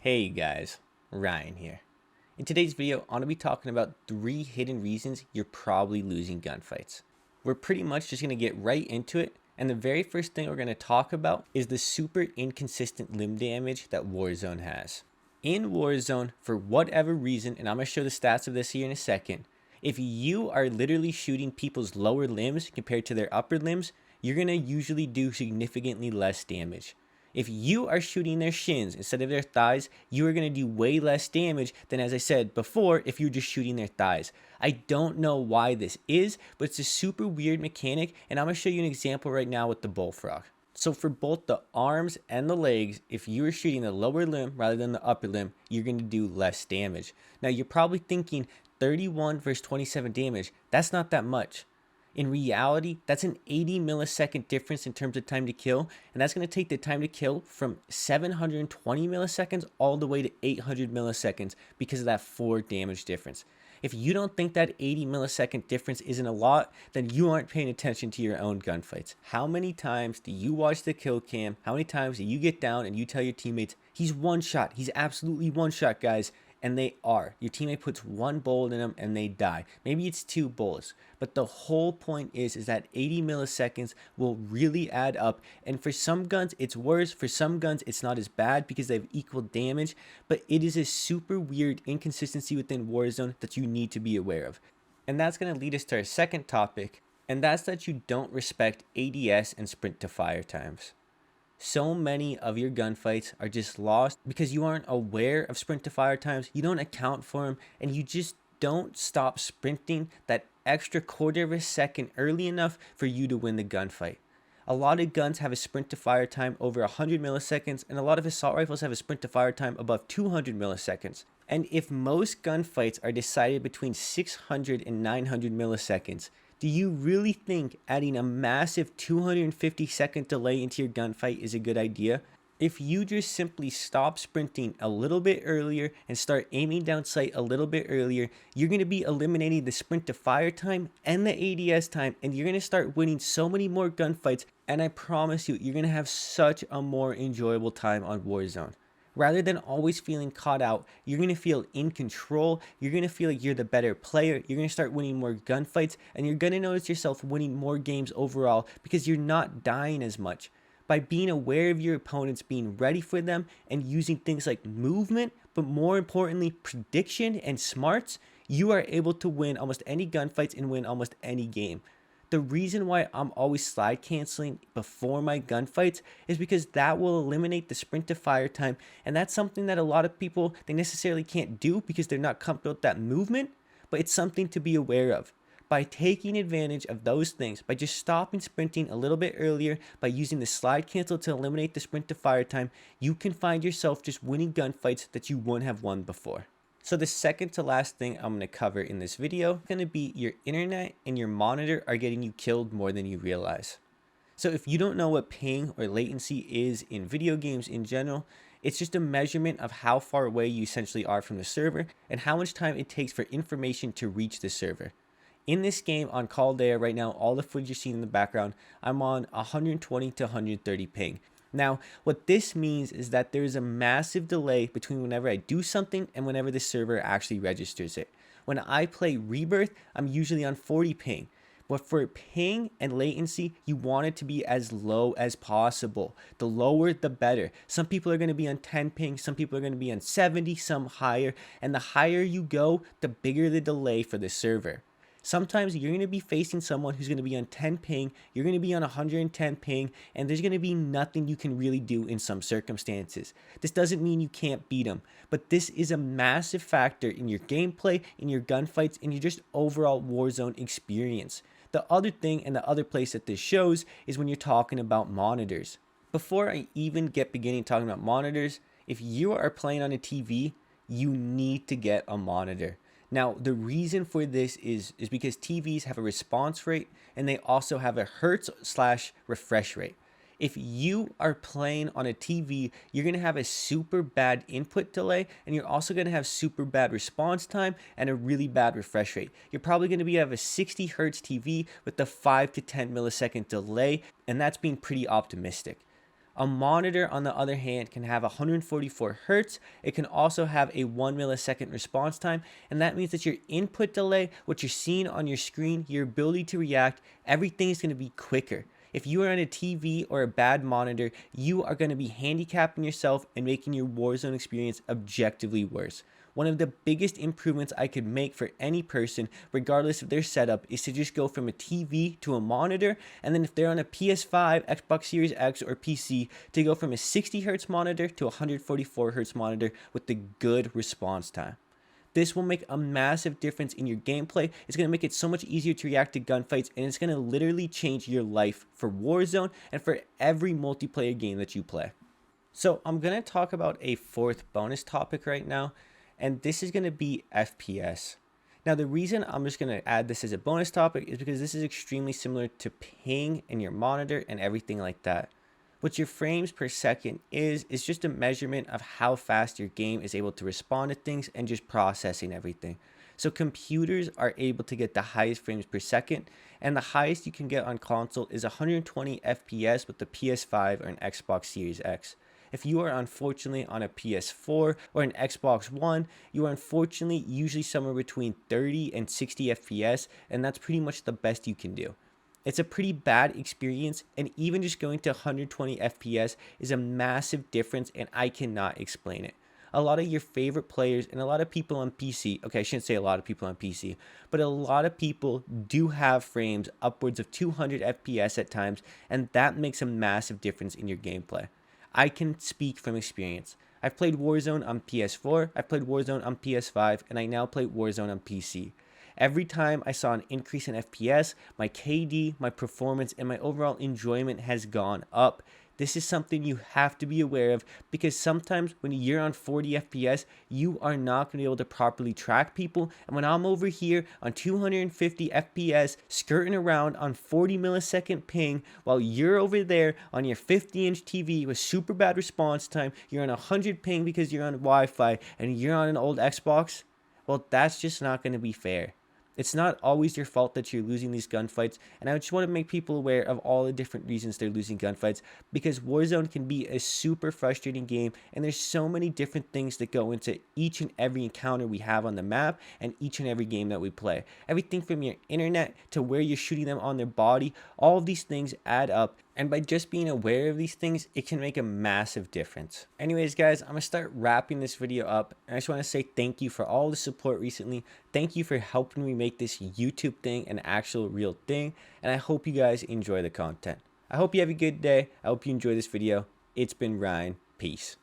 Hey guys, Ryan here. In today's video, I'm going to be talking about 3 hidden reasons you're probably losing gunfights. We're pretty much just going to get right into it, and the very first thing we're going to talk about is the super inconsistent limb damage that Warzone has. In Warzone, for whatever reason, and I'm going to show the stats of this here in a second, if you are literally shooting people's lower limbs compared to their upper limbs, you're going to usually do significantly less damage. If you are shooting their shins instead of their thighs, you are going to do way less damage than, as I said before, if you're just shooting their thighs. I don't know why this is, but it's a super weird mechanic, and I'm going to show you an example right now with the bullfrog. So for both the arms and the legs, if you are shooting the lower limb rather than the upper limb, you're going to do less damage. Now you're probably thinking 31 versus 27 damage, that's not that much. In reality, that's an 80 millisecond difference in terms of time to kill, and that's going to take the time to kill from 720 milliseconds all the way to 800 milliseconds because of that 4 damage difference. If you don't think that 80 millisecond difference isn't a lot, then you aren't paying attention to your own gunfights. How many times do you watch the kill cam? How many times do you get down and you tell your teammates, he's one shot, he's absolutely one shot, guys? And they are. Your teammate puts one bullet in them and they die. Maybe it's 2 bullets. But the whole point is that 80 milliseconds will really add up. And for some guns, it's worse. For some guns, it's not as bad because they have equal damage. But it is a super weird inconsistency within Warzone that you need to be aware of. And that's going to lead us to our second topic. And that's that you don't respect ADS and sprint to fire times. So many of your gunfights are just lost because you aren't aware of sprint to fire times, you don't account for them, and you just don't stop sprinting that extra quarter of a second early enough for you to win the gunfight. A lot of guns have a sprint to fire time over 100 milliseconds, and a lot of assault rifles have a sprint to fire time above 200 milliseconds. And if most gunfights are decided between 600 and 900 milliseconds, do you really think adding a massive 250-second delay into your gunfight is a good idea? If you just simply stop sprinting a little bit earlier and start aiming down sight a little bit earlier, you're going to be eliminating the sprint to fire time and the ADS time, and you're going to start winning so many more gunfights, and I promise you, you're going to have such a more enjoyable time on Warzone. Rather than always feeling caught out, you're going to feel in control, you're going to feel like you're the better player, you're going to start winning more gunfights, and you're going to notice yourself winning more games overall because you're not dying as much. By being aware of your opponents, being ready for them, and using things like movement, but more importantly, prediction and smarts, you are able to win almost any gunfights and win almost any game. The reason why I'm always slide canceling before my gunfights is because that will eliminate the sprint to fire time, and that's something that a lot of people, they necessarily can't do because they're not comfortable with that movement, but it's something to be aware of. By taking advantage of those things, by just stopping sprinting a little bit earlier, by using the slide cancel to eliminate the sprint to fire time, you can find yourself just winning gunfights that you wouldn't have won before. So the second to last thing I'm going to cover in this video is going to be your internet and your monitor are getting you killed more than you realize. So if you don't know what ping or latency is in video games in general, it's just a measurement of how far away you essentially are from the server and how much time it takes for information to reach the server. In this game on Caldera right now, all the footage you're seeing in the background, I'm on 120 to 130 ping. Now, what this means is that there is a massive delay between whenever I do something and whenever the server actually registers it. When I play Rebirth, I'm usually on 40 ping. But for ping and latency, you want it to be as low as possible. The lower, the better. Some people are going to be on 10 ping, some people are going to be on 70, some higher. And the higher you go, the bigger the delay for the server. Sometimes you're going to be facing someone who's going to be on 10 ping, you're going to be on 110 ping, and there's going to be nothing you can really do in some circumstances. This doesn't mean you can't beat them, but this is a massive factor in your gameplay, in your gunfights, and your just overall Warzone experience. The other thing and the other place that this shows is when you're talking about monitors. Before I even get beginning talking about monitors, if you are playing on a TV, you need to get a monitor. Now, the reason for this is because TVs have a response rate and they also have a hertz/refresh rate. If you are playing on a TV, you're going to have a super bad input delay and you're also going to have super bad response time and a really bad refresh rate. You're probably going to have a 60 hertz TV with a 5 to 10 millisecond delay, and that's being pretty optimistic. A monitor, on the other hand, can have 144 hertz. It can also have a 1 millisecond response time, and that means that your input delay, what you're seeing on your screen, your ability to react, everything is going to be quicker. If you are on a TV or a bad monitor, you are going to be handicapping yourself and making your Warzone experience objectively worse. One of the biggest improvements I could make for any person, regardless of their setup, is to just go from a TV to a monitor, and then if they're on a PS5, Xbox Series X, or PC, to go from a 60 Hz monitor to a 144 Hz monitor with the good response time. This will make a massive difference in your gameplay. It's going to make it so much easier to react to gunfights, and it's going to literally change your life for Warzone and for every multiplayer game that you play. So I'm going to talk about a fourth bonus topic right now, and this is going to be FPS. Now, the reason I'm just going to add this as a bonus topic is because this is extremely similar to ping in your monitor and everything like that. What your frames per second is just a measurement of how fast your game is able to respond to things and just processing everything. So computers are able to get the highest frames per second, and the highest you can get on console is 120 FPS with the PS5 or an Xbox Series X. If you are unfortunately on a PS4 or an Xbox One, you are unfortunately usually somewhere between 30 and 60 FPS, and that's pretty much the best you can do. It's a pretty bad experience, and even just going to 120 FPS is a massive difference, and I cannot explain it. A lot of your favorite players and a lot of people on PC, okay, I shouldn't say a lot of people on PC, but a lot of people do have frames upwards of 200 FPS at times, and that makes a massive difference in your gameplay. I can speak from experience. I've played Warzone on PS4, I've played Warzone on PS5, and I now play Warzone on PC. Every time I saw an increase in FPS, my KD, my performance, and my overall enjoyment has gone up. This is something you have to be aware of, because sometimes when you're on 40 FPS, you are not going to be able to properly track people. And when I'm over here on 250 FPS, skirting around on 40 millisecond ping, while you're over there on your 50-inch TV with super bad response time, you're on 100 ping because you're on Wi-Fi, and you're on an old Xbox, well, that's just not going to be fair. It's not always your fault that you're losing these gunfights, and I just want to make people aware of all the different reasons they're losing gunfights, because Warzone can be a super frustrating game, and there's so many different things that go into each and every encounter we have on the map and each and every game that we play. Everything from your internet to where you're shooting them on their body, all of these things add up, and by just being aware of these things, it can make a massive difference. Anyways, guys, I'm going to start wrapping this video up, and I just want to say thank you for all the support recently. Thank you for helping me make this YouTube thing an actual real thing, and I hope you guys enjoy the content. I hope you have a good day. I hope you enjoy this video. It's been Ryan. Peace.